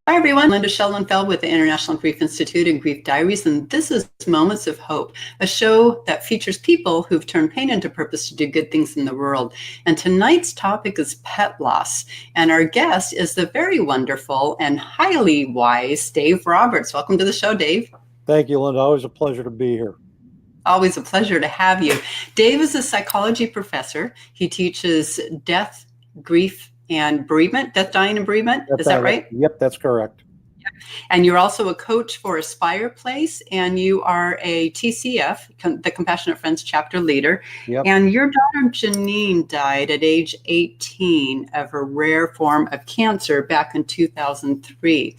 Hi, everyone. Linda Schellenfeld with the International Grief Institute and Grief Diaries, and this is Moments of Hope, a show that features people who've turned pain into purpose to do good things in the world. And tonight's topic is pet loss, and our guest is the very wonderful and highly wise Dave Roberts. Welcome to the show, Dave. Thank you, Linda. Always a pleasure to be here. Always a pleasure to have you. Dave is a psychology professor. He teaches death, grief, and bereavement, death, dying, and bereavement. Is that right? Yep, that's correct. And you're also a coach for Aspire Place, and you are a TCF, the Compassionate Friends chapter leader. Yep. And your daughter Janine died at age 18 of a rare form of cancer back in 2003.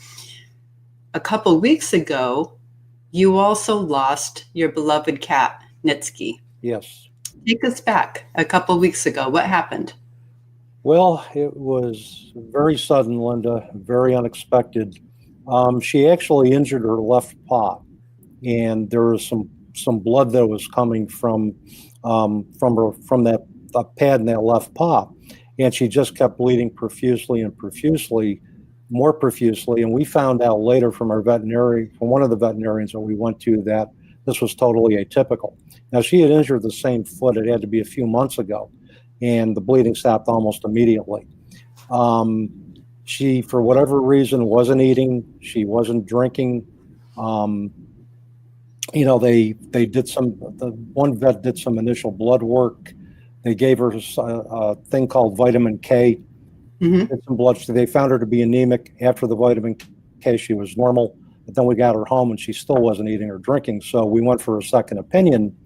A couple weeks ago, you also lost your beloved cat, Nitzki. Yes. Take us back a couple weeks ago. What happened? Well, it was very sudden, Linda, very unexpected. She actually injured her left paw, and there was some blood that was coming from that pad in that left paw, and she just kept bleeding profusely, more profusely. And we found out later from one of the veterinarians that we went to, that this was totally atypical. Now, she had injured the same foot. It had to be a few months ago, and the bleeding stopped almost immediately. She, for whatever reason, wasn't eating. She wasn't drinking. They did one vet did some initial blood work. They gave her a thing called vitamin K. Mm-hmm. Did some blood. They found her to be anemic. After the vitamin K, she was normal. But then we got her home, and she still wasn't eating or drinking. So we went for a second opinion.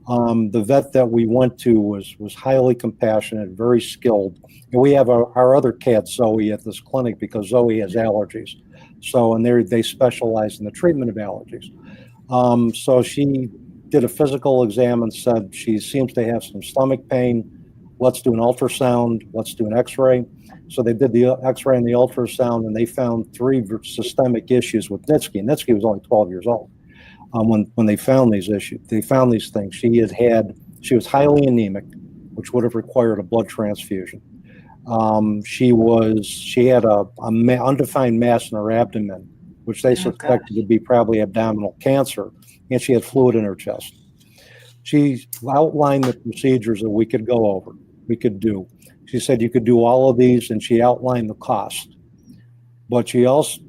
The vet that we went to was highly compassionate, very skilled. And we have our other cat, Zoe, at this clinic because Zoe has allergies. So, and they specialize in the treatment of allergies. So she did a physical exam and said she seems to have some stomach pain. Let's do an ultrasound. Let's do an x-ray. So they did the x-ray and the ultrasound, and they found 3 systemic issues with Nitzki. Nitzki was only 12 years old. When they found these issues, they found these things. She was highly anemic, which would have required a blood transfusion. She had a undefined mass in her abdomen, which they suspected to be probably abdominal cancer, and she had fluid in her chest. She outlined the procedures that we could do. She said you could do all of these, and she outlined the cost. But what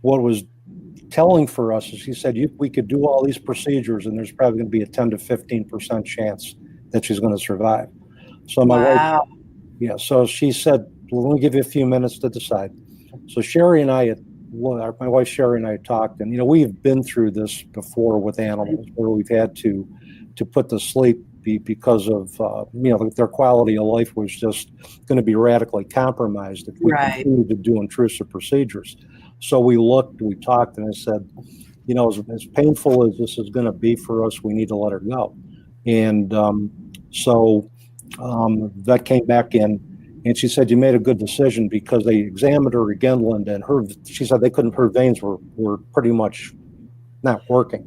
was telling for us is she said we could do all these procedures, and there's probably going to be a 10 to 15% chance that she's going to survive. So my wife, so she said, well, let me give you a few minutes to decide. So my wife Sherry and I talked, and we've been through this before with animals where we've had to put to sleep because of their quality of life was just going to be radically compromised if we continued to do intrusive procedures. So we talked, and I said, as painful as this is going to be for us, we need to let her go. And that came back in, and she said, you made a good decision, because they examined her again, Linda, and she said her veins were pretty much not working.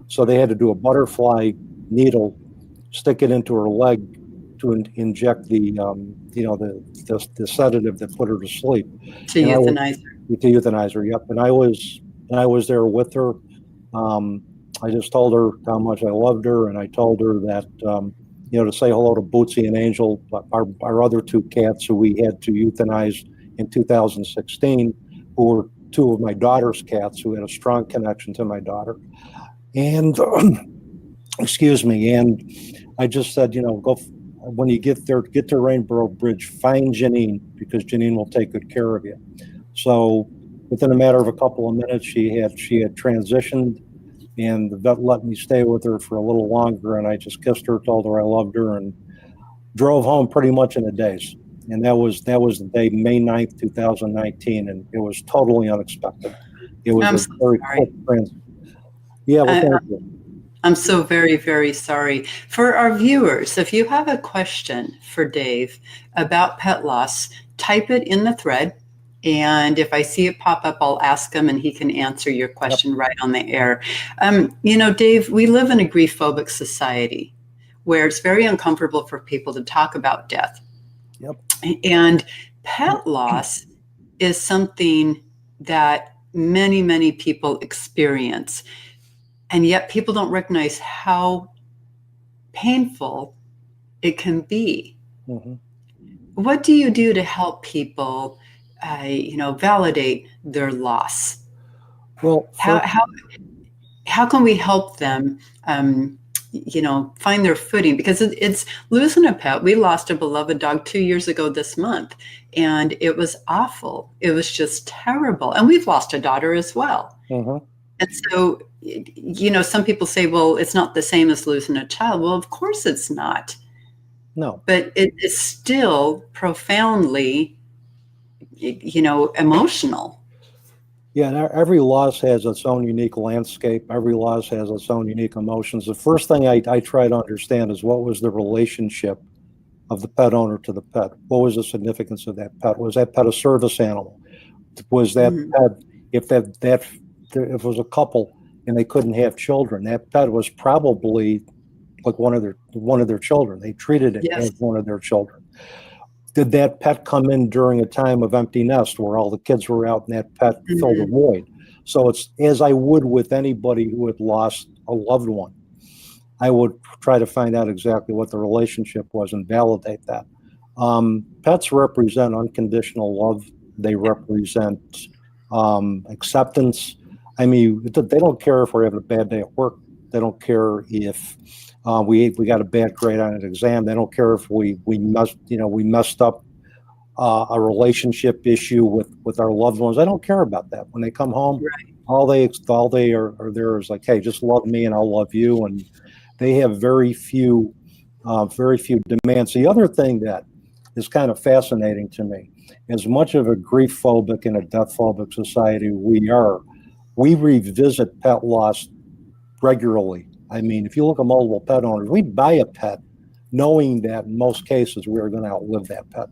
So they had to do a butterfly needle, stick it into her leg to inject the sedative that put her to sleep. To euthanize her, yep. And I was there with her. I just told her how much I loved her, and I told her that to say hello to Bootsy and Angel, our other 2 cats who we had to euthanize in 2016, who were 2 of my daughter's cats who had a strong connection to my daughter. And excuse me. And I just said, go when you get there, get to Rainbow Bridge, find Janine, because Janine will take good care of you. So within a matter of a couple of minutes, she had transitioned, and the vet let me stay with her for a little longer, and I just kissed her, told her I loved her, and drove home pretty much in a daze. And that was the day, May 9th, 2019, and it was totally unexpected. It was very quick transition. Yeah, well, thank you. I'm so very, very sorry. For our viewers, if you have a question for Dave about pet loss, type it in the thread. And if I see it pop up, I'll ask him, and he can answer your question right on the air. Dave, we live in a grief-phobic society where it's very uncomfortable for people to talk about death. Yep. And pet loss is something that many, many people experience. And yet people don't recognize how painful it can be. Mm-hmm. What do you do to help people, validate their loss? Well, How, first, how, how can we help them, find their footing? Because it's losing a pet. We lost a beloved dog 2 years ago this month, and it was awful. It was just terrible. And we've lost a daughter as well. mm-hmm. And so, some people say, well, it's not the same as losing a child. Well, of course it's not. No. But it is still profoundly, emotional. Yeah, and every loss has its own unique landscape. Every loss has its own unique emotions. The first thing I try to understand is what was the relationship of the pet owner to the pet? What was the significance of that pet? Was that pet a service animal? Was that Mhm. pet, if if it was a couple and they couldn't have children, that pet was probably like one of their children. They treated it Yes. as one of their children. Did that pet come in during a time of empty nest where all the kids were out and that pet filled a Mhm. void? So it's as I would with anybody who had lost a loved one. I would try to find out exactly what the relationship was and validate that. Pets represent unconditional love. They represent acceptance. I mean, they don't care if we're having a bad day at work. They don't care if we got a bad grade on an exam. They don't care if we messed up a relationship issue with our loved ones. I don't care about that. When they come home, Right. all they are there is like, hey, just love me and I'll love you. And they have very few demands. The other thing that is kind of fascinating to me, as much of a grief phobic and a death phobic society we revisit pet loss regularly. I mean, if you look at multiple pet owners, we buy a pet knowing that in most cases we are going to outlive that pet,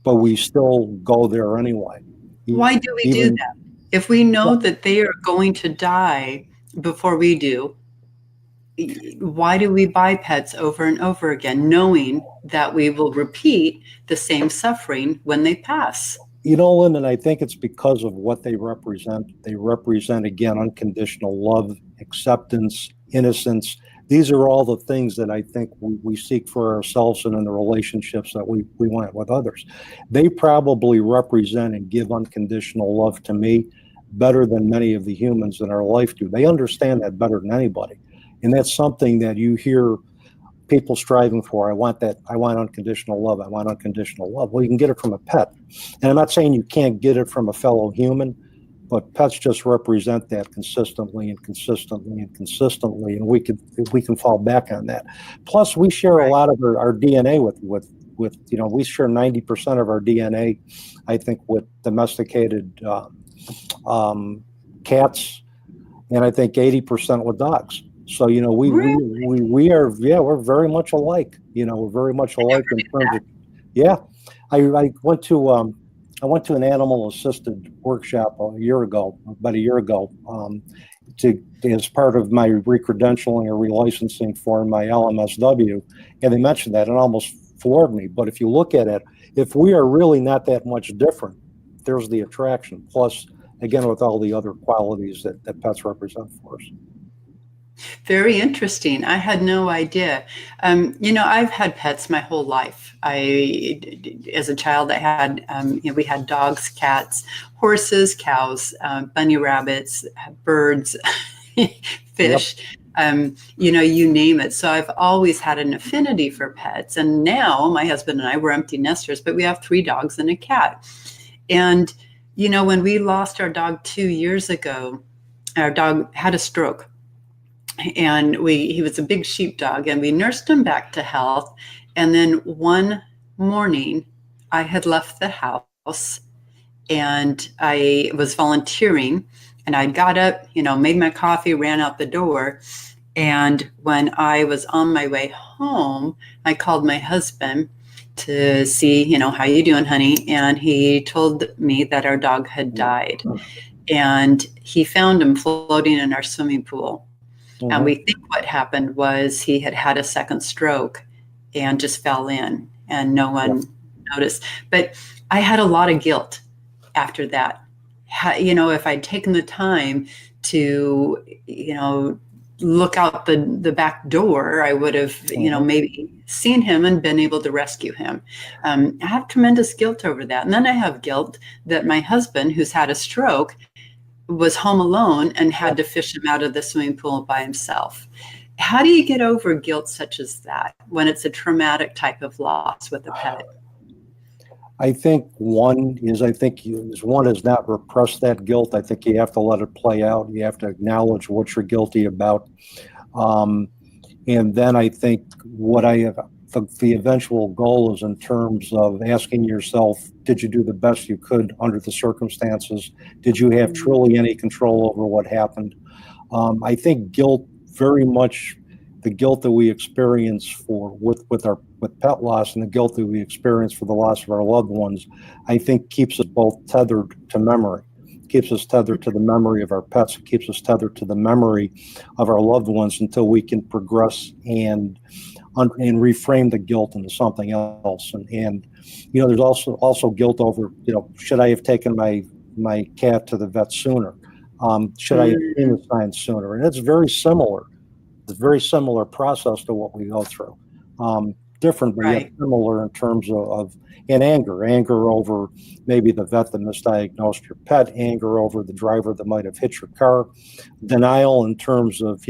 but we still go there anyway. Why do we do Even that? If we know that they are going to die before we do, why do we buy pets over and over again, knowing that we will repeat the same suffering when they pass? Lyndon, I think it's because of what they represent. They represent, again, unconditional love, acceptance, innocence. These are all the things that I think we seek for ourselves and in the relationships that we want with others. They probably represent and give unconditional love to me better than many of the humans in our life do. They understand that better than anybody. And that's something that you hear people striving for. I want that. I want unconditional love. I want unconditional love. Well, you can get it from a pet. And I'm not saying you can't get it from a fellow human, but pets just represent that consistently and consistently and consistently. And we can fall back on that. Plus, we share a lot of our DNA with we share 90% of our DNA, I think, with domesticated cats, and I think 80% with dogs. So we are, yeah, we're very much alike. We're very much alike in terms of, yeah. I went to an animal assisted workshop about a year ago, as part of my recredentialing or relicensing for my LMSW, and they mentioned that and almost floored me. But if you look at it, if we are really not that much different, there's the attraction. Plus, again, with all the other qualities that pets represent for us. Very interesting. I had no idea. I've had pets my whole life. As a child, I had, we had dogs, cats, horses, cows, bunny rabbits, birds, fish, Yep. You name it. So I've always had an affinity for pets. And now my husband and I, we're empty nesters, but we have 3 dogs and a cat. And, when we lost our dog 2 years ago, our dog had a stroke. And he was a big sheepdog, and we nursed him back to health. And then one morning I had left the house and I was volunteering, and I got up, made my coffee, ran out the door. And when I was on my way home, I called my husband to see, how you doing, honey? And he told me that our dog had died, and he found him floating in our swimming pool. And we think what happened was he had had a second stroke and just fell in, and no one noticed. But I had a lot of guilt. after that. If I'd taken the time to, look out the back door, I would have, maybe seen him and been able to rescue him. I have tremendous guilt over that. And then I have guilt that my husband, who's had a stroke, was home alone and had to fish him out of the swimming pool by himself. How do you get over guilt such as that when it's a traumatic type of loss with a pet? I think one is not repress that guilt. I think you have to let it play out. You have to acknowledge what you're guilty about. And then I think the eventual goal is in terms of asking yourself, did you do the best you could under the circumstances? Did you have truly any control over what happened? I think guilt, very much the guilt that we experience with pet loss and the guilt that we experience for the loss of our loved ones, I think keeps us both tethered to memory. Keeps us tethered to the memory of our pets. It keeps us tethered to the memory of our loved ones until we can progress and reframe the guilt into something else. And there's also guilt over, should I have taken my cat to the vet sooner? Should I have seen the signs sooner? And it's very similar. It's a very similar process to what we go through. Different, but yet similar in terms of anger over maybe the vet that misdiagnosed your pet, anger over the driver that might have hit your car, denial in terms of,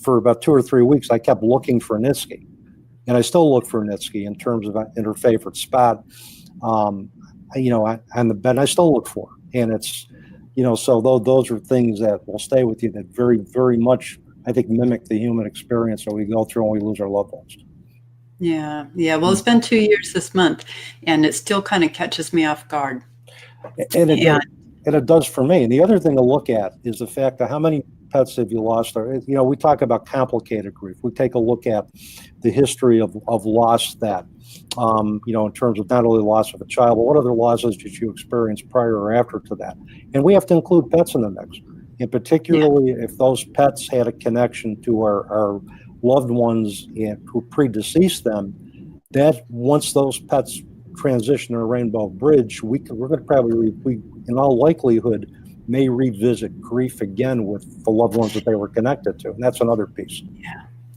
for about 2 or 3 weeks, I kept looking for Nitzki, and I still look for Nitzki in terms of in her favorite spot, on the bed. I still look for her, and it's, so those are things that will stay with you that very, very much, I think, mimic the human experience that we go through when we lose our loved ones. Yeah. Well, it's been 2 years this month, and it still kind of catches me off guard. And it does for me. And the other thing to look at is the fact that how many pets have you lost? We talk about complicated grief. We take a look at the history of loss that, in terms of not only the loss of a child, but what other losses did you experience prior or after to that? And we have to include pets in the mix. And particularly if those pets had a connection to our loved ones who predeceased them, that once those pets transition a rainbow bridge, we're going to probably, in all likelihood, may revisit grief again with the loved ones that they were connected to. And that's another piece.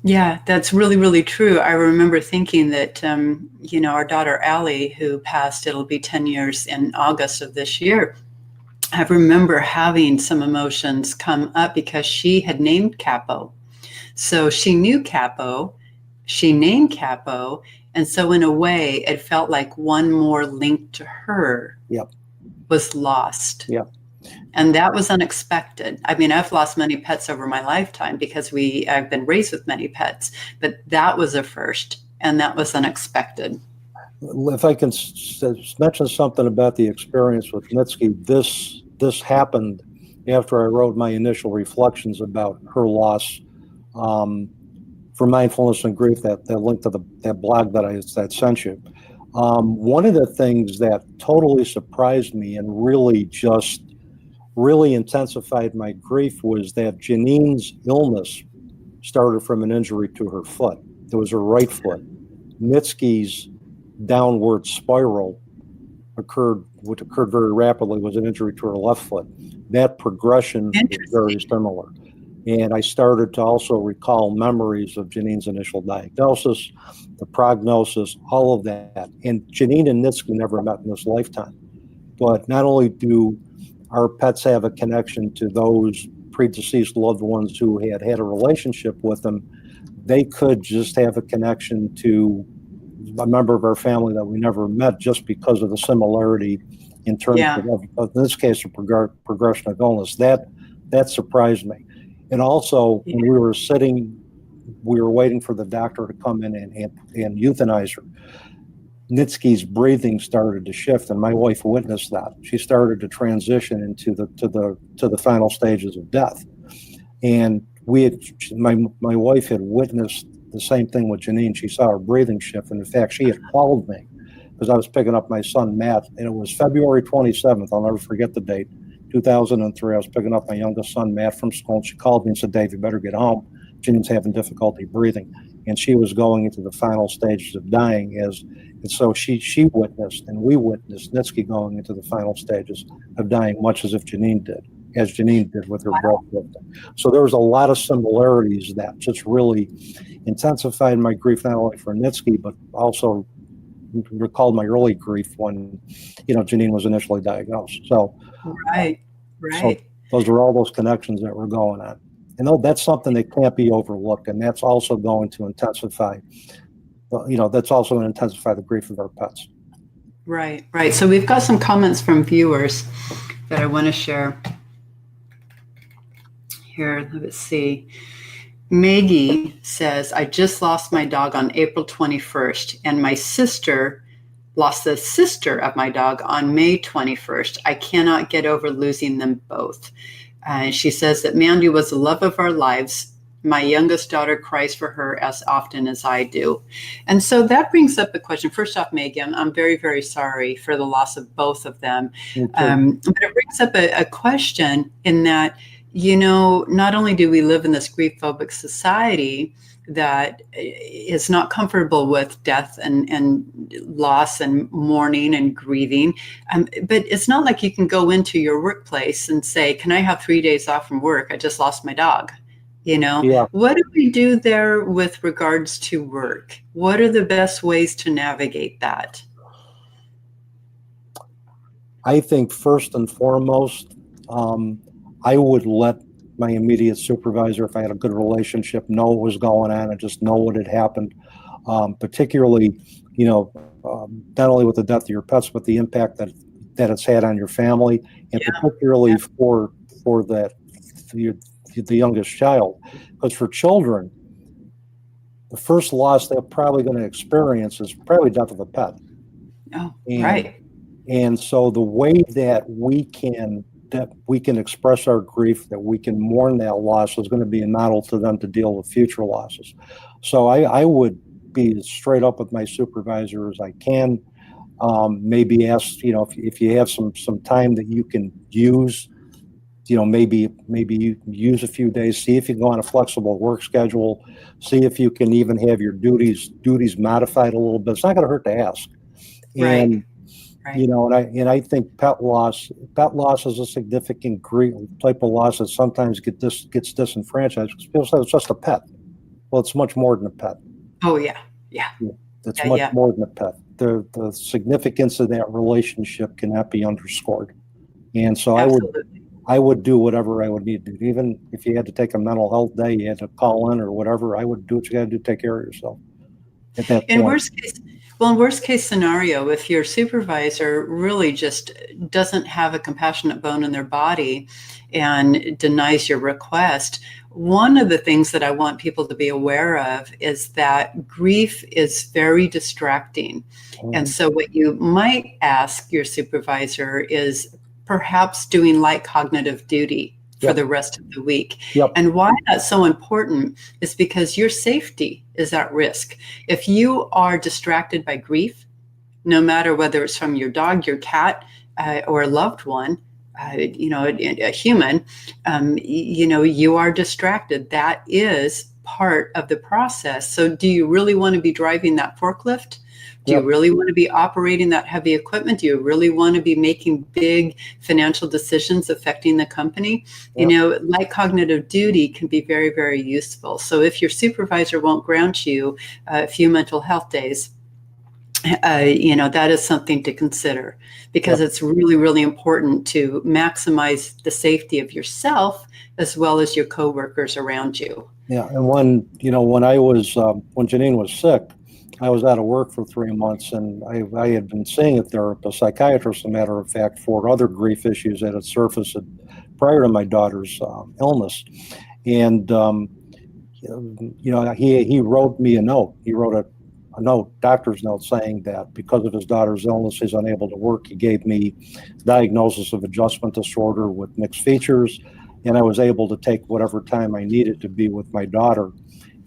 Yeah, that's really, really true. I remember thinking that, our daughter Allie, who passed, it'll be 10 years in August of this year. I remember having some emotions come up because she had named Capo. So she knew Capo, she named Capo, and so in a way, it felt like one more link to her was lost. And that was unexpected. I mean, I've lost many pets over my lifetime because I've been raised with many pets, but that was a first, and that was unexpected. If I can mention something about the experience with Nitzki, this happened after I wrote my initial reflections about her loss. For Mindfulness and Grief, that link to that blog that I sent you. One of the things that totally surprised me and really intensified my grief was that Janine's illness started from an injury to her foot. It was her right foot. Nitzki's downward spiral which occurred very rapidly, was an injury to her left foot. That progression was very similar. And I started to also recall memories of Janine's initial diagnosis, the prognosis, all of that. And Janine and Nitzki never met in this lifetime. But not only do our pets have a connection to those predeceased loved ones who had a relationship with them, they could just have a connection to a member of our family that we never met just because of the similarity in terms of in this case, a progression of illness. That surprised me. And also, when we were waiting for the doctor to come in and euthanize her, Nitzki's breathing started to shift, and my wife witnessed that. She started to transition into the final stages of death. And my wife had witnessed the same thing with Janine. She saw her breathing shift, and in fact, she had called me because I was picking up my son Matt, and it was February 27th. I'll never forget the date. 2003, I was picking up my youngest son, Matt, from school, and she called me and said, "Dave, you better get home. Janine's having difficulty breathing." and she was going into the final stages of dying. And so she witnessed, and we witnessed Nitzki going into the final stages of dying, much as Janine did with her breath lifting. So there was a lot of similarities that just really intensified my grief, not only for Nitzki, but also recalled my early grief when, Janine was initially diagnosed. So, Right. So those are all those connections that were going on. And that's something that can't be overlooked. And that's also going to intensify, that's also going to intensify the grief of our pets. Right. So we've got some comments from viewers that I want to share. Here, let's see. Maggie says, I just lost my dog on April 21st, and my sister lost the sister of my dog on May 21st. I cannot get over losing them both. She says that Mandy was the love of our lives. My youngest daughter cries for her as often as I do. And so that brings up a question. First off, Megan, I'm very, very sorry for the loss of both of them. But it brings up a question in that, not only do we live in this grief-phobic society that is not comfortable with death and loss and mourning and grieving, but it's not like you can go into your workplace and say, can I have 3 days off from work? I just lost my dog. Yeah. What do we do there with regards to work? What are the best ways to navigate that? I think first and foremost, I would let my immediate supervisor, if I had a good relationship, know what was going on and just know what had happened. Particularly, not only with the death of your pets, but the impact that it's had on your family, and particularly for the youngest child. Because for children, the first loss they're probably going to experience is probably death of a pet. Oh, right. And so the way that we can express our grief, that we can mourn that loss, is going to be a model to them to deal with future losses. So I would be as straight up with my supervisor as I can. Maybe ask, if you have some time that you can use, maybe you use a few days, see if you can go on a flexible work schedule, see if you can even have your duties modified a little bit. It's not going to hurt to ask. Right. And I think pet loss is a significant grief type of loss that sometimes gets disenfranchised because people say it's just a pet. Well, it's much more than a pet. Oh yeah. It's much more than a pet. The significance of that relationship cannot be underscored. And so I would do whatever I would need to do. Even if you had to take a mental health day, you had to call in or whatever, I would do what you got to do to take care of yourself. At that In point. worst case scenario, if your supervisor really just doesn't have a compassionate bone in their body and denies your request, one of the things that I want people to be aware of is that grief is very distracting. And so what you might ask your supervisor is perhaps doing light cognitive duty for the rest of the week. And why that's so important is because your safety is at risk. If you are distracted by grief, no matter whether it's from your dog, your cat, or a loved one, a human, you are distracted. That is part of the process. So do you really want to be driving that forklift? Do you really want to be operating that heavy equipment? Do you really want to be making big financial decisions affecting the company? Light cognitive duty can be very, very useful. So if your supervisor won't grant you a few mental health days, that is something to consider, because it's really, really important to maximize the safety of yourself as well as your coworkers around you. Yeah, and when Janine was sick, I was out of work for 3 months, and I had been seeing a psychiatrist, as a matter of fact, for other grief issues that had surfaced prior to my daughter's illness. And, he wrote me a note. He wrote a note, doctor's note, saying that because of his daughter's illness, he's unable to work. He gave me diagnosis of adjustment disorder with mixed features, and I was able to take whatever time I needed to be with my daughter.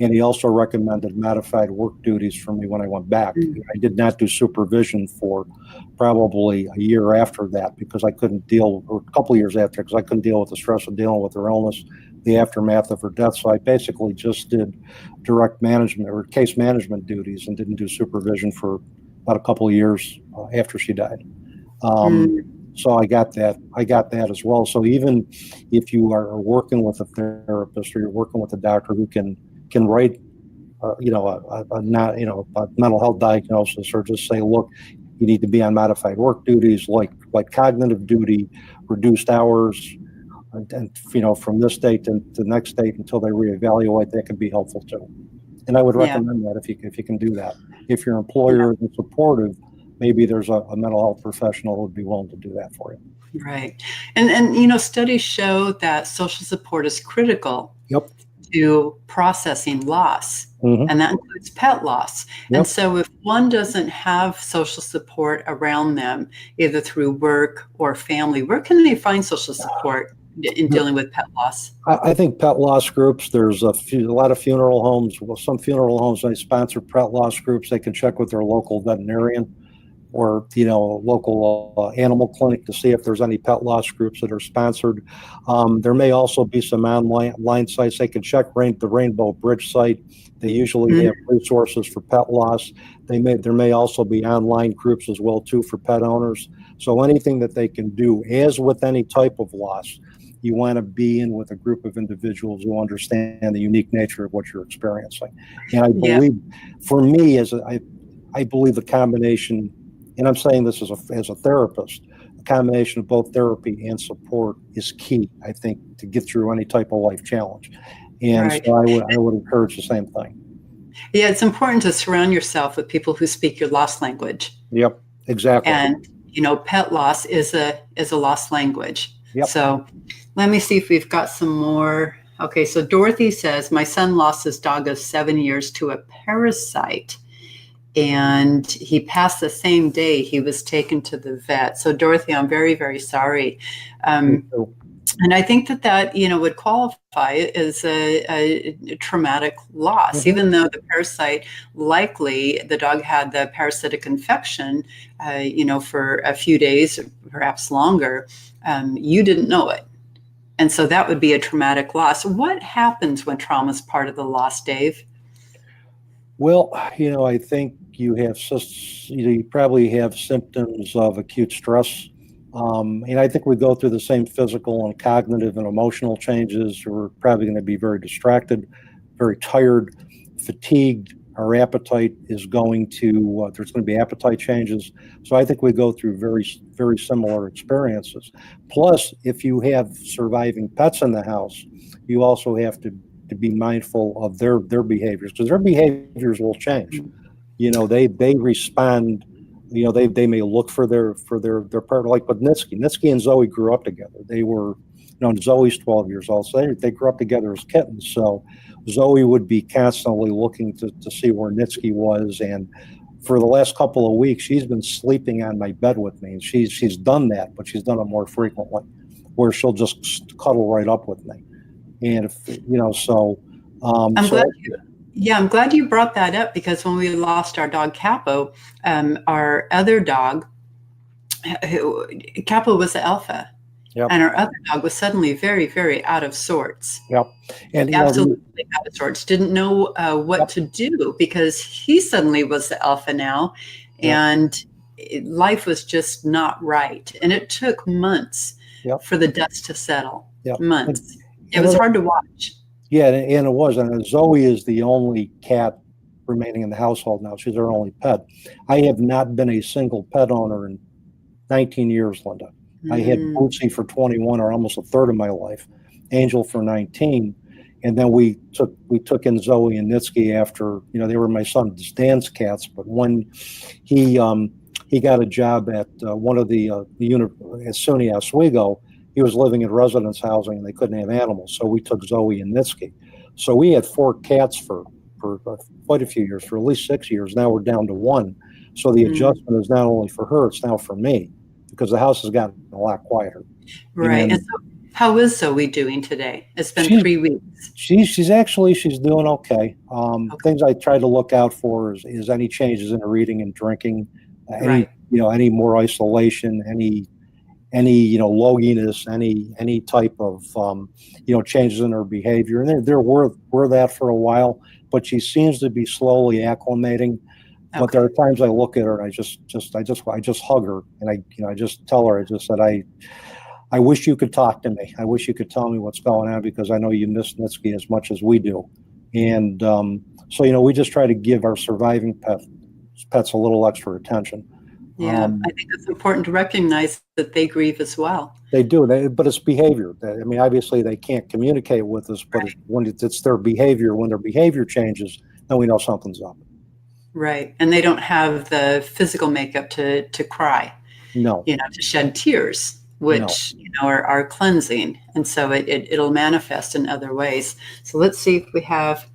And he also recommended modified work duties for me when I went back. I did not do supervision for probably a year after that, because I couldn't deal, or a couple of years after, because I couldn't deal with the stress of dealing with her illness, the aftermath of her death. So I basically just did direct management or case management duties and didn't do supervision for about a couple of years after she died. So I got that. I got that as well. So even if you are working with a therapist or you're working with a doctor who can write, a mental health diagnosis, or just say, look, you need to be on modified work duties, like cognitive duty, reduced hours, and from this date to the next date until they reevaluate, that can be helpful too. And I would recommend that if you can do that. If your employer is supportive, maybe there's a mental health professional who would be willing to do that for you. Right. And studies show that social support is critical to processing loss. And that includes pet loss. And so if one doesn't have social support around them, either through work or family, where can they find social support in dealing with pet loss? I think pet loss groups, there's a lot of funeral homes. Well, some funeral homes, they sponsor pet loss groups. They can check with their local veterinarian or local animal clinic to see if there's any pet loss groups that are sponsored. There may also be some online sites. They can check the Rainbow Bridge site. They usually have resources for pet loss. There may also be online groups as well too for pet owners. So anything that they can do, as with any type of loss, you want to be in with a group of individuals who understand the unique nature of what you're experiencing. And I believe, for me, I believe the combination, and I'm saying this as a therapist, a combination of both therapy and support is key, I think, to get through any type of life challenge. And so I would encourage the same thing. Yeah, it's important to surround yourself with people who speak your loss language. Yep, exactly. And pet loss is a lost language. Yep. So let me see if we've got some more. Okay, so Dorothy says, my son lost his dog of 7 years to a parasite, and he passed the same day he was taken to the vet. So Dorothy, I'm very, very sorry. And I think that would qualify as a traumatic loss, even though the parasite, likely the dog had the parasitic infection, for a few days, perhaps longer. You didn't know it. And so that would be a traumatic loss. What happens when trauma is part of the loss, Dave? Well, I think you probably have symptoms of acute stress. And I think we go through the same physical and cognitive and emotional changes. We're probably going to be very distracted, very tired, fatigued. Our appetite is going to, there's going to be appetite changes. So I think we go through very, very similar experiences. Plus, if you have surviving pets in the house, you also have to be mindful of their behaviors, because their behaviors will change. They respond. They may look for their partner, like with Nitzki and Zoe grew up together. They were, Zoe's 12 years old, so they grew up together as kittens. So Zoe would be constantly looking to see where Nitzki was. And for the last couple of weeks, she's been sleeping on my bed with me. And she's done that, but she's done it more frequently, where she'll just cuddle right up with me. And I'm glad you brought that up, because when we lost our dog Capo, our other dog, Capo was the alpha, and our other dog was suddenly very, very out of sorts. And absolutely out of sorts. Didn't know what to do, because he suddenly was the alpha now, and life was just not right. And it took months for the dust to settle. Months. It was hard to watch. Yeah, and it was. And Zoe is the only cat remaining in the household now. She's our only pet. I have not been a single pet owner in 19 years, Linda. I had Bootsy for 21, or almost a third of my life, Angel for 19, and then we took in Zoe and Nitzki after, they were my son Dan's cats. But when he got a job at one of the at SUNY Oswego, he was living in residence housing and they couldn't have animals. So we took Zoe and Nitzki. So we had 4 cats for quite a few years, for at least 6 years. Now we're down to 1. So the adjustment is not only for her, it's now for me, because the house has gotten a lot quieter. Right. And so how is Zoe doing today? It's been 3 weeks. She's doing okay. Things I try to look out for is any changes in her eating and drinking, any more isolation, any any, loginess, any type of, changes in her behavior. And there were that for a while, but she seems to be slowly acclimating. But Okay. there are times I look at her and I just hug her, and I just tell her, I just said, I wish you could talk to me. I wish you could tell me what's going on, because I know you miss Nitzki as much as we do. And so, we just try to give our surviving pets a little extra attention. Yeah, I think it's important to recognize that they grieve as well. They do, but it's behavior. I mean, obviously they can't communicate with us, but when it's their behavior, when their behavior changes, then we know something's up. Right. And they don't have the physical makeup to cry, No. to shed tears, which, are cleansing. And so it'll manifest in other ways. So let's see if we have,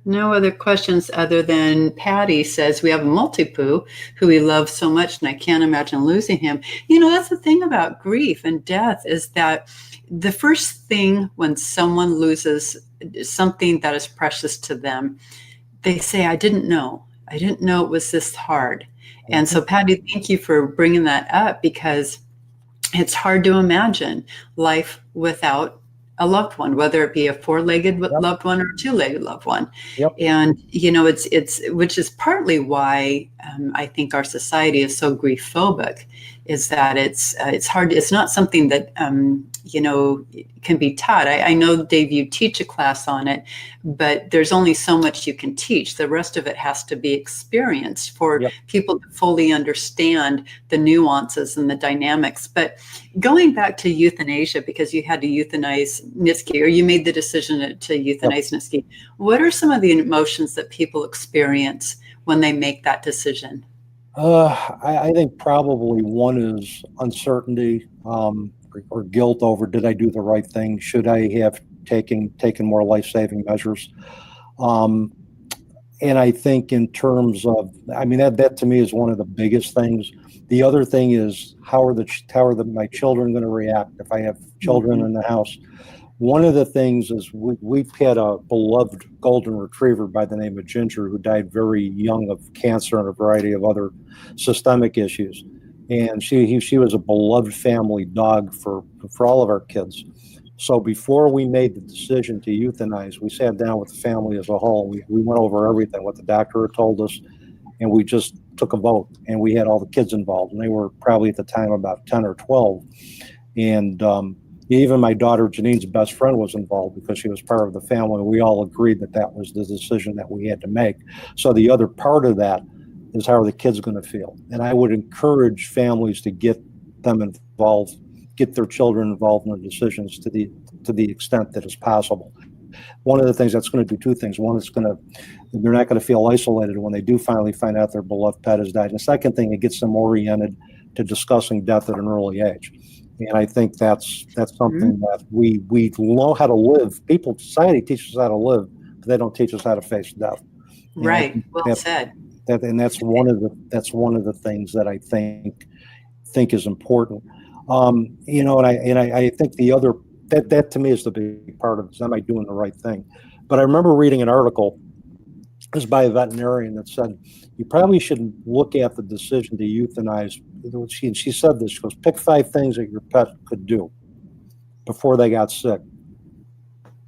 no other questions other than Patty says, we have a multi-poo who we love so much, and I can't imagine losing him. That's the thing about grief and death, is that the first thing when someone loses something that is precious to them, they say, I didn't know it was this hard. And so, Patty, thank you for bringing that up, because it's hard to imagine life without a loved one, whether it be a four-legged loved one or a two-legged loved one. Yep. And, it's which is partly why I think our society is so grief phobic, is that it's hard. It's not something that, can be taught. I know, Dave, you teach a class on it, but there's only so much you can teach. The rest of it has to be experienced for people to fully understand the nuances and the dynamics. But going back to euthanasia, because you had to euthanize Nitzki, or you made the decision to euthanize Nitzki, what are some of the emotions that people experience when they make that decision? I think probably one is uncertainty, or guilt over, did I do the right thing? Should I have taken more life-saving measures? And I think in terms of, that to me is one of the biggest things. The other thing is, how are my children going to react if I have children in the house? One of the things is we've had a beloved golden retriever by the name of Ginger, who died very young of cancer and a variety of other systemic issues. And she was a beloved family dog for all of our kids. So before we made the decision to euthanize, we sat down with the family as a whole. We went over everything, what the doctor had told us, and we just took a vote. And we had all the kids involved, and they were probably at the time about 10 or 12. And even my daughter Janine's best friend was involved, because she was part of the family. We all agreed that was the decision that we had to make. So the other part of that is, how are the kids going to feel? And I would encourage families to get them involved, get their children involved in the decisions to the extent that is possible. One of the things that's going to do two things. One, they're not going to feel isolated when they do finally find out their beloved pet has died. And the second thing, it gets them oriented to discussing death at an early age. And I think that's something that we know how to live. Society teaches us how to live, but they don't teach us how to face death. Right. Well said. And that's one of the things that I think is important. And I think the other that to me is the big part of it. Is, am I doing the right thing? But I remember reading an article, it was by a veterinarian, that said you probably shouldn't look at the decision to euthanize. She said this. She goes, pick 5 things that your pet could do before they got sick.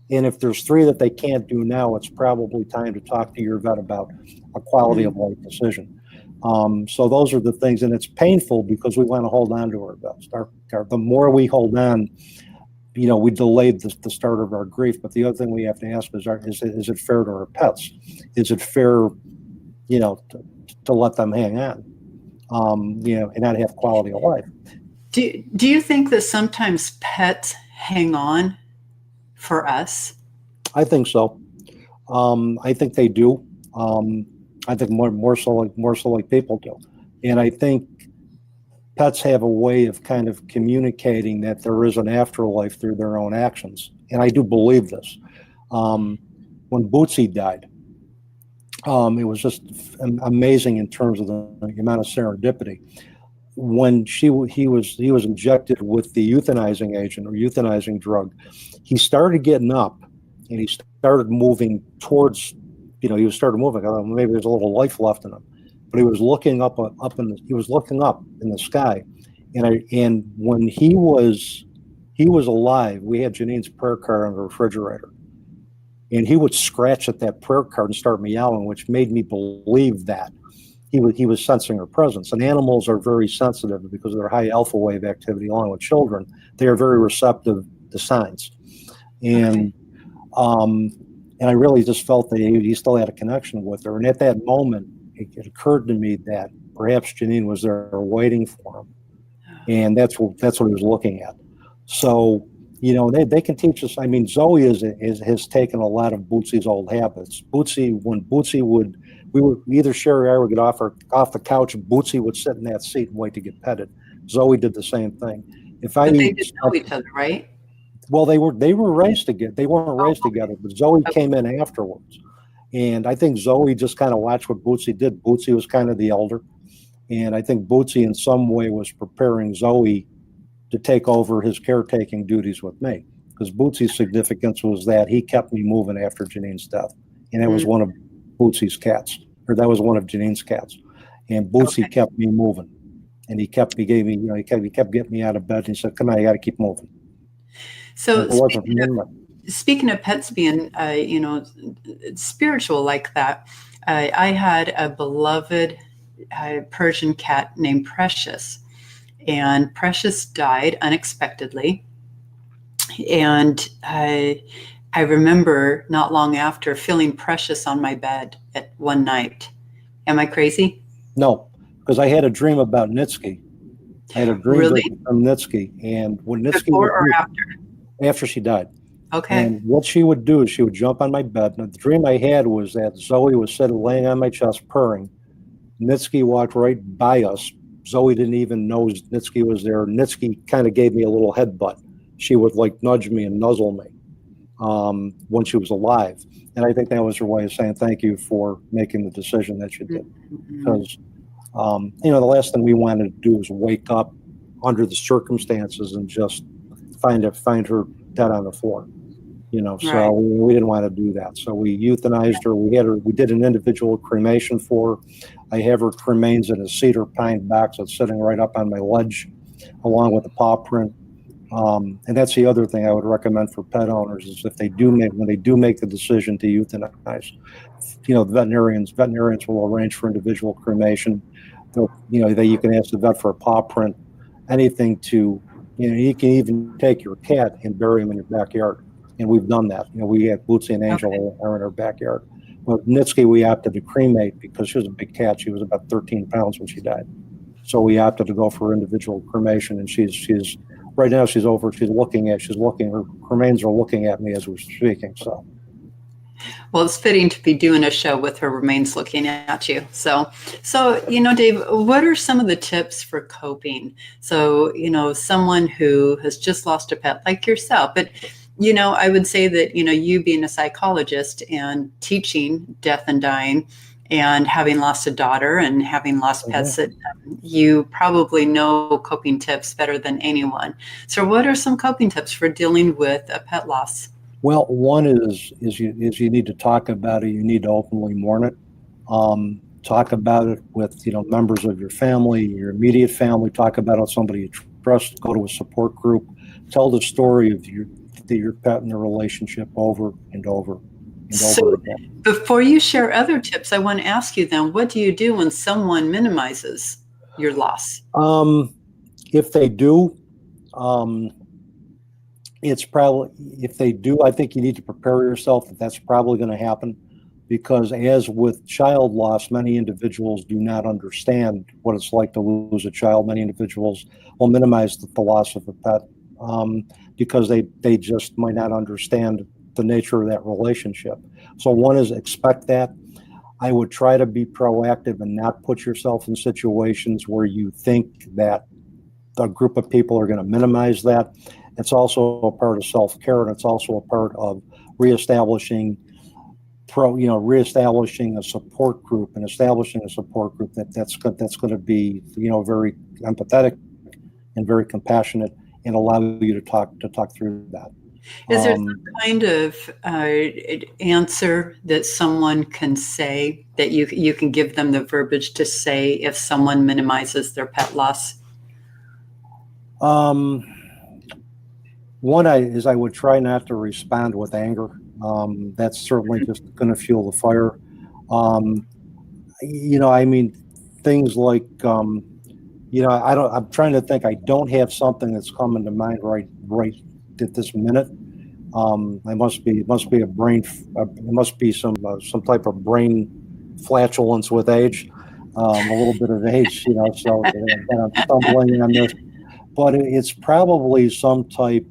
And if there's 3 that they can't do now, it's probably time to talk to your vet about a quality of life decision. So those are the things, and it's painful because we want to hold on to our vets. The more we hold on, we delayed the start of our grief. But the other thing we have to ask is it fair to our pets? Is it fair, to let them hang on, and not have quality of life? Do you think that sometimes pets hang on for us? I think so. I think they do. I think more so like people do. And I think pets have a way of kind of communicating that there is an afterlife through their own actions. And I do believe this. When Bootsy died, it was just amazing in terms of the amount of serendipity. When he was injected with the euthanizing agent or euthanizing drug, he started getting up and he started moving towards, he started moving. Maybe there's a little life left in him. but he was looking he was looking up in the sky, and when he was alive, we had Janine's prayer card on the refrigerator, and he would scratch at that prayer card and start meowing, which made me believe that he was sensing her presence. And animals are very sensitive because of their high alpha wave activity, along with children. They are very receptive to signs, and and I really just felt that he still had a connection with her. And at that moment, it occurred to me that perhaps Janine was there waiting for him, and that's what he was looking at. So, they can teach us. I mean, Zoe has taken a lot of Bootsy's old habits. When Bootsy either Sherry or I would get off the couch, and Bootsy would sit in that seat and wait to get petted. Zoe did the same thing. But they didn't know each other, right? Well, they were raised together. They weren't raised together, but Zoe came in afterwards. And I think Zoe just kind of watched what Bootsy did. Bootsy was kind of the elder. And I think Bootsy in some way was preparing Zoe to take over his caretaking duties with me. Because Bootsy's significance was that he kept me moving after Janine's death. And that was one of Bootsy's cats, or that was one of Janine's cats. And Bootsy kept me moving. And he kept getting me out of bed, and he said, "Come on, you got to keep moving." So speaking of pets being, spiritual like that, I had a beloved Persian cat named Precious, and Precious died unexpectedly. And I remember not long after feeling Precious on my bed at one night. Am I crazy? No, because I had a dream about Nitzki. I had a dream from Nitzki, and when Nitzki before or after? After she died. Okay. And what she would do is she would jump on my bed. And the dream I had was that Zoe was laying on my chest purring. Nitzki walked right by us. Zoe didn't even know Nitzki was there. Nitzki kind of gave me a little headbutt. She would nudge me and nuzzle me when she was alive. And I think that was her way of saying thank you for making the decision that you did. Because, the last thing we wanted to do was wake up under the circumstances and just find her dead on the floor, so right. we didn't want to do that. So we euthanized her. We did an individual cremation for her. I have her remains in a cedar pine box that's sitting right up on my ledge, along with the paw print. And that's the other thing I would recommend for pet owners is when they do make the decision to euthanize, the veterinarians will arrange for individual cremation. You can ask the vet for a paw print, anything to. You can even take your cat and bury him in your backyard. And we've done that. We had Bootsy and Angela are in our backyard. But Nitzki, we opted to cremate because she was a big cat. She was about 13 pounds when she died. So we opted to go for individual cremation. And she's right now she's looking, her remains are looking at me as we're speaking. So. Well, it's fitting to be doing a show with her remains looking at you. So, Dave, what are some of the tips for coping? So, someone who has just lost a pet like yourself, but, I would say that, you being a psychologist and teaching death and dying and having lost a daughter and having lost pets, that you probably know coping tips better than anyone. So what are some coping tips for dealing with a pet loss? Well, one is you need to talk about it. You need to openly mourn it. Talk about it with members of your family, your immediate family. Talk about it with somebody you trust. Go to a support group. Tell the story of your pet and the relationship over and over and over again. Before you share other tips, I want to ask you then, what do you do when someone minimizes your loss? If they do. If they do, I think you need to prepare yourself that that's probably going to happen, because as with child loss, many individuals do not understand what it's like to lose a child. Many individuals will minimize the loss of a pet because they just might not understand the nature of that relationship. So one is expect that. I would try to be proactive and not put yourself in situations where you think that a group of people are going to minimize that. It's also a part of self-care, and it's also a part of reestablishing a support group and establishing a support group that's going to be very empathetic and very compassionate and allow you to talk through that. Is there Um, some kind of answer that someone can say that you can give them the verbiage to say if someone minimizes their pet loss? um, One I would try not to respond with anger. That's certainly just going to fuel the fire. Um, I mean, things like, I'm trying to think. I don't have something that's coming to mind right at this minute. It must be a brain, it must be some type of brain flatulence with age, a little bit of age, so that I'm stumbling on this. But it's probably some type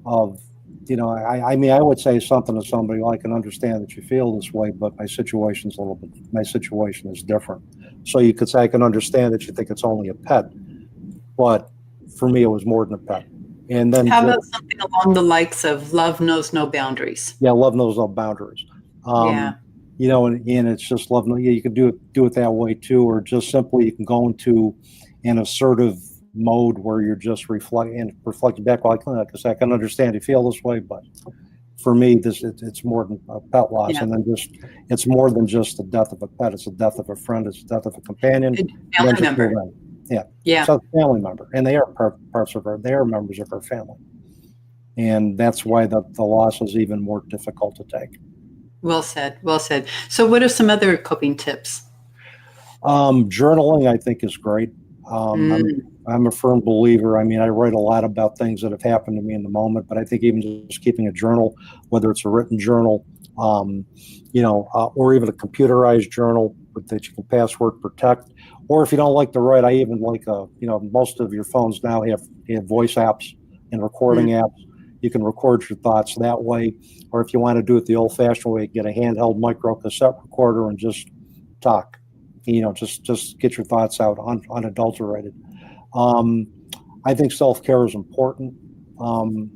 of, I mean, I would say something to somebody, well, I can understand that you feel this way, but my situation is different. So you could say, I can understand that you think it's only a pet, but for me, it was more than a pet. And then How just, about something along the likes of love knows no boundaries? yeah, love knows no boundaries. Yeah. And it's just love. Yeah, you can do it that way too, or just simply you can go into an assertive mode where you're just reflecting back. Like I said, I can understand you feel this way, but for me, it's more than a pet loss, Yeah. and then it's more than just the death of a pet. It's the death of a friend. It's the death of a companion. Family member. Yeah. Yeah. So family member, and they are they are members of our family, and that's why the loss is even more difficult to take. Well said. Well said. So, what are some other coping tips? Journaling, I think, is great. Um, I'm Mm, I'm a firm believer. I mean, I write a lot about things that have happened to me in the moment, but I think even just keeping a journal, whether it's a written journal, um, or even a computerized journal that you can password protect, or if you don't like to write, I even like most of your phones now have voice apps and recording mm. apps. You can record your thoughts that way, or if you want to do it the old-fashioned way, get a handheld micro cassette recorder and just talk. Just get your thoughts out unadulterated. Um, I think self-care is important.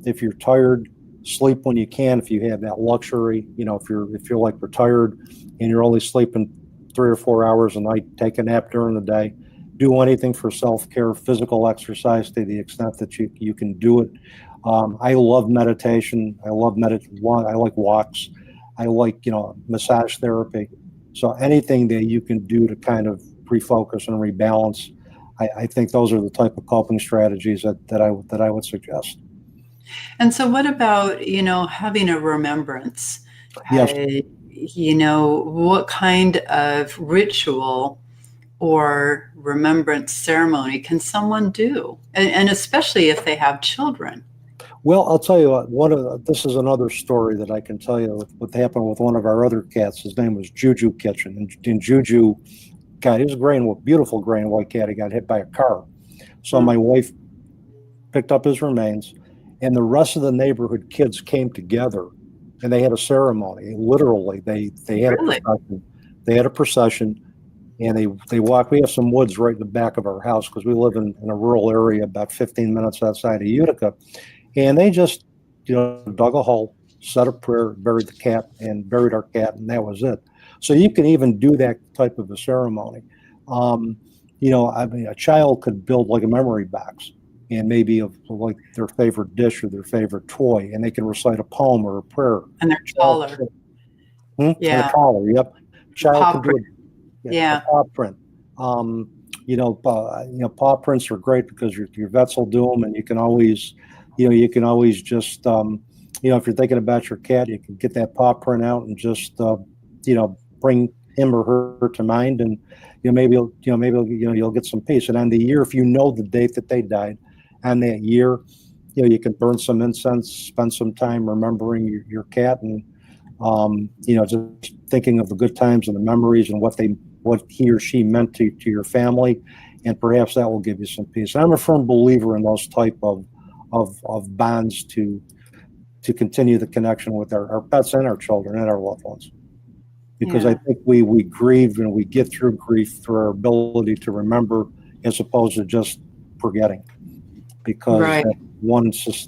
If you're tired, sleep when you can. If you have that luxury, if you're like retired and you're only sleeping 3 or 4 hours a night, take a nap during the day. Do anything for self-care, physical exercise to the extent that you can do it. I love meditation. I like walks. I like massage therapy. So anything that you can do to kind of refocus and rebalance, I think those are the type of coping strategies that I would suggest. And so, what about, having a remembrance? Yes. What kind of ritual or remembrance ceremony can someone do? And especially if they have children. Well, I'll tell you this is another story that I can tell you what happened with one of our other cats. His name was Juju Kitchen, and Juju, God, he was a beautiful gray and white cat. He got hit by a car. So Mm. my wife picked up his remains, and the rest of the neighborhood kids came together, and they had a ceremony. Literally, they had a Really? procession. They had a procession, and they walked. We have some woods right in the back of our house because we live in a rural area about 15 minutes outside of Utica, and they just dug a hole, said a prayer, buried the cat, and buried our cat, and that was it. So you can even do that type of a ceremony. Um, I mean, a child could build like a memory box and maybe of like their favorite dish or their favorite toy, and they can recite a poem or a prayer. And they're Child, taller. and a Yeah. collar. Yep. Child Paw can do print. it. Yeah, a Yeah. paw print. Paw prints are great because your vets will do them, and you can always just, if you're thinking about your cat, you can get that paw print out and just, bring him or her to mind, and you'll get some peace. And on the year, if you know the date that they died, on that year, you can burn some incense, spend some time remembering your cat, and just thinking of the good times and the memories and what he or she meant to your family, and perhaps that will give you some peace. And I'm a firm believer in those type of bonds to continue the connection with our pets and our children and our loved ones. Because I Yeah. think we grieve and we get through grief through our ability to remember as opposed to just forgetting. Because Right.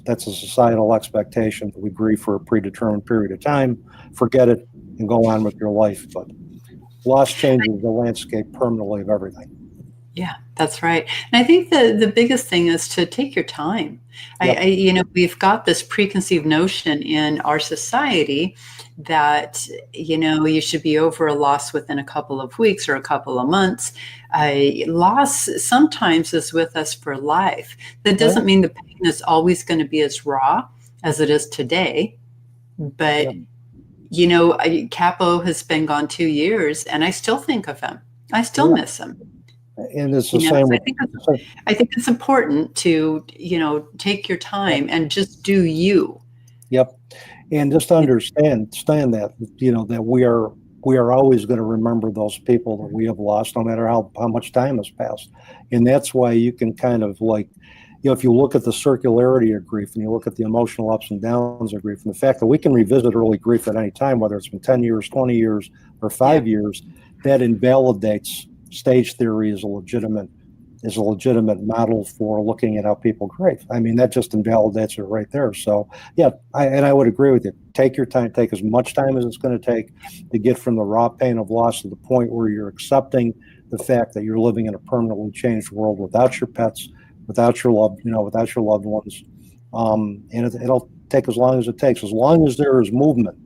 that's a societal expectation that we grieve for a predetermined period of time, forget it, and go on with your life. But loss changes the landscape permanently of everything. Yeah, that's right. And I think the biggest thing is to take your time. Yep. We've got this preconceived notion in our society that, you should be over a loss within a couple of weeks or a couple of months. Loss sometimes is with us for life. That Oh, doesn't mean the pain is always going to be as raw as it is today. yeah. But, Capo has been gone 2 years and I still think of him. I still Yeah. miss him. And it's the So same with, I think it's important to, take your yeah. time and just do you. Yep. And just understand that, that we are always going to remember those people that we have lost, no matter how much time has passed. And that's why you can kind of like, if you look at the circularity of grief and you look at the emotional ups and downs of grief and the fact that we can revisit early grief at any time, whether it's been 10 years, 20 years, or Yeah. 5 years, that invalidates stage theory as a legitimate model for looking at how people grieve. I mean, that just invalidates it right there. So, yeah, I would agree with you. Take your time, take as much time as it's going to take to get from the raw pain of loss to the point where you're accepting the fact that you're living in a permanently changed world without your pets, without without your loved ones. And it'll take as long as it takes, as long as there is movement.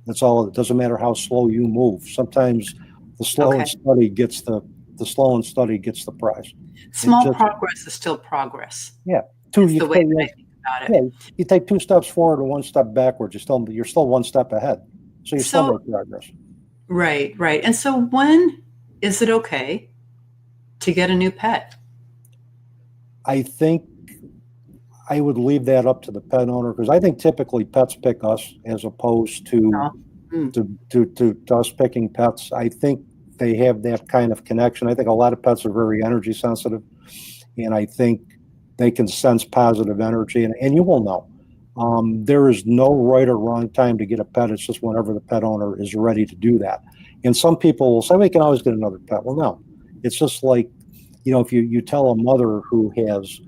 That's all. It doesn't matter how slow you move. Sometimes the slow and Okay. steady gets the prize. It Small just progress is still progress. Yeah, two. It's You the way take that I think about yeah, it. you take 2 steps forward and 1 step backwards. You're still 1 step ahead. So you still So, make progress. right, right. And so when is it okay to get a new pet? I think I would leave that up to the pet owner because I think typically pets pick us as opposed to Oh, mm, to us picking pets. I think they have that kind of connection. I think a lot of pets are very energy sensitive, and I think they can sense positive energy, and you will know. There is no right or wrong time to get a pet. It's just whenever the pet owner is ready to do that. And some people will say, we can always get another pet. Well, no. It's just like, if you tell a mother who has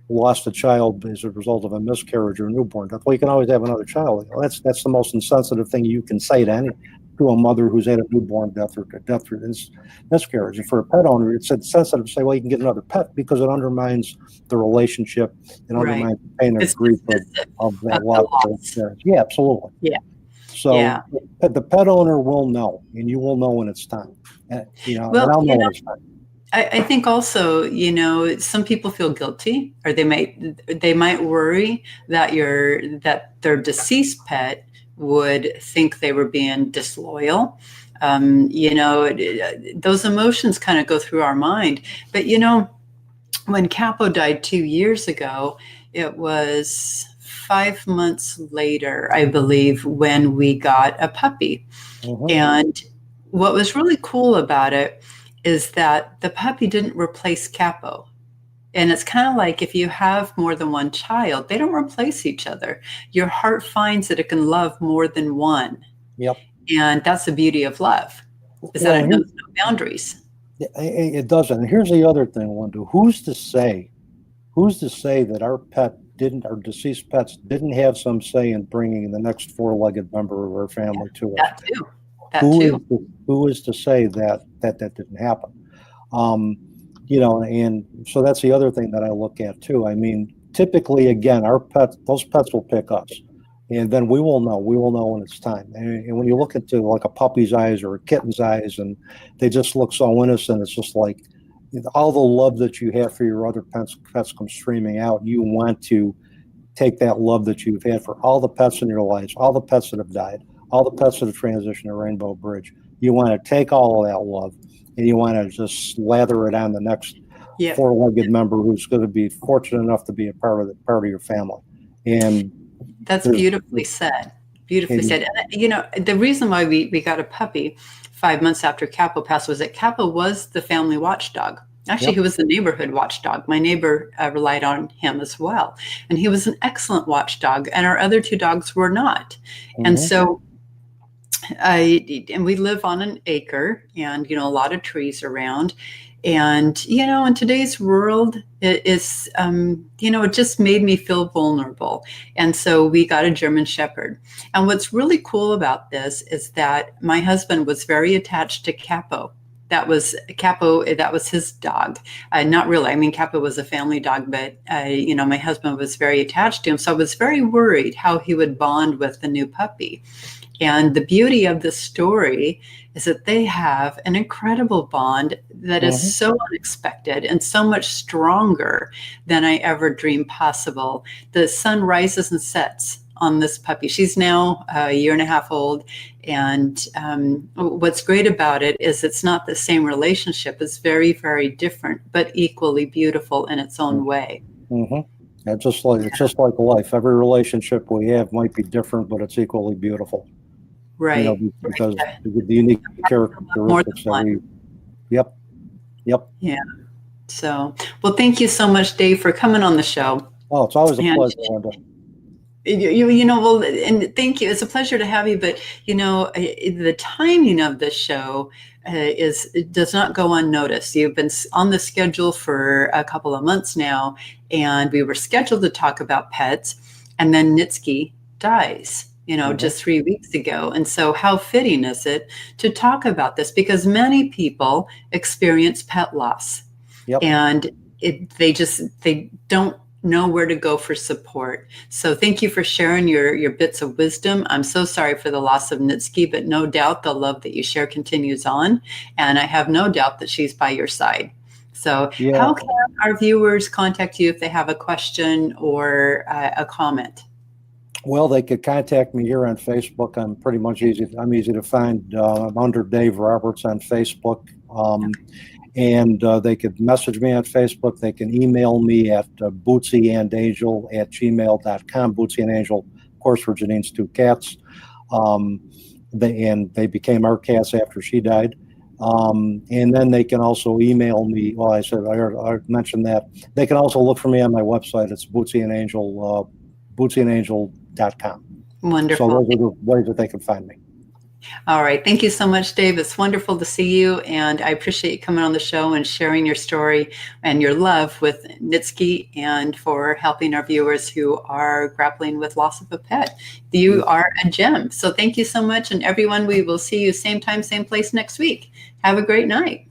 lost a child as a result of a miscarriage or a newborn death, well, you can always have another child. That's the most insensitive thing you can say to a mother who's had a newborn death or death through this miscarriage. And for a pet owner, it's sensitive to say, well, you can get another pet because it undermines the relationship, it right. undermines the pain or It's grief dismissive of of that the loss of loss. miscarriage. Yeah, absolutely. Yeah, So yeah. the pet owner will know, and you will know when it's time. And Well, I'll know when it's time. I think also, some people feel guilty, or they might worry that their deceased pet would think they were being disloyal. Those emotions kind of go through our mind. But when Capo died 2 years ago, it was 5 months later, I believe, when we got a puppy. Mhm. And what was really cool about it is that the puppy didn't replace Capo. And it's kind of like if you have more than one child, they don't replace each other. Your heart finds that it can love more than one. Yep. And that's the beauty of love, is that Well, it knows no boundaries. it doesn't. And here's the other thing, Linda. Who's to say that our deceased pets didn't have some say in bringing the next four-legged member of our family to us? That too. That Who is too. who is to say that didn't happen? Um, and so that's the other thing that I look at too. I mean, typically, again, those pets will pick us, and then we will know. We will know when it's time. And when you look into like a puppy's eyes or a kitten's eyes, and they just look so innocent, it's just like all the love that you have for your other pets come streaming out. You want to take that love that you've had for all the pets in your life, all the pets that have died, all the pets that have transitioned to Rainbow Bridge. You want to take all of that love and you want to just slather it on the next Yeah. four-legged member who's going to be fortunate enough to be a part of your family. And That's beautifully said. Beautifully said. And, the reason why we got a puppy 5 months after Capo passed was that Capo was the family watchdog. Actually, Yep. he was the neighborhood watchdog. My neighbor relied on him as well. And he was an excellent watchdog, and our other two dogs were not. And so and we live on an acre and, a lot of trees around. And, in today's world, it is, it just made me feel vulnerable. And so we got a German Shepherd. And what's really cool about this is that my husband was very attached to Capo. That was Capo. That was his dog. Not really. I mean, Capo was a family dog, but my husband was very attached to him, so I was very worried how he would bond with the new puppy. And the beauty of the story is that they have an incredible bond that is so unexpected and so much stronger than I ever dreamed possible. The sun rises and sets on this puppy. She's now a year and a half old. And what's great about it is it's not the same relationship. It's very, very different, but equally beautiful in its own way. Mm-hmm. It's just like life. Every relationship we have might be different, but it's equally beautiful. Right. Because the unique characteristics that we. Yep. Yeah. So, well, thank you so much, Dave, for coming on the show. Oh, it's always a pleasure, Linda. Well, and thank you. It's a pleasure to have you. But, the timing of this show does not go unnoticed. You've been on the schedule for a couple of months now, and we were scheduled to talk about pets, and then Nitzki dies, just 3 weeks ago. And so how fitting is it to talk about this? Because many people experience pet loss. Yep. And they don't know where to go for support. So thank you for sharing your bits of wisdom. I'm so sorry for the loss of Nitzki, but no doubt the love that you share continues on. And I have no doubt that she's by your side. So How can our viewers contact you if they have a question or a comment? Well, they could contact me here on Facebook. I'm pretty much easy. I'm easy to find. I'm under Dave Roberts on Facebook. And they could message me on Facebook. They can email me at bootsyandangel@gmail.com. Bootsy and Angel, of course, for Janine's two cats. They became our cats after she died. And then they can also email me. Well, I mentioned that. They can also look for me on my website. It's Bootsy and Angel, bootsyandangel.com. Wonderful. So those are the ways that they can find me. All right. Thank you so much, Dave. It's wonderful to see you. And I appreciate you coming on the show and sharing your story and your love with Nitzki, and for helping our viewers who are grappling with loss of a pet. You are a gem. So thank you so much. And everyone, we will see you same time, same place next week. Have a great night.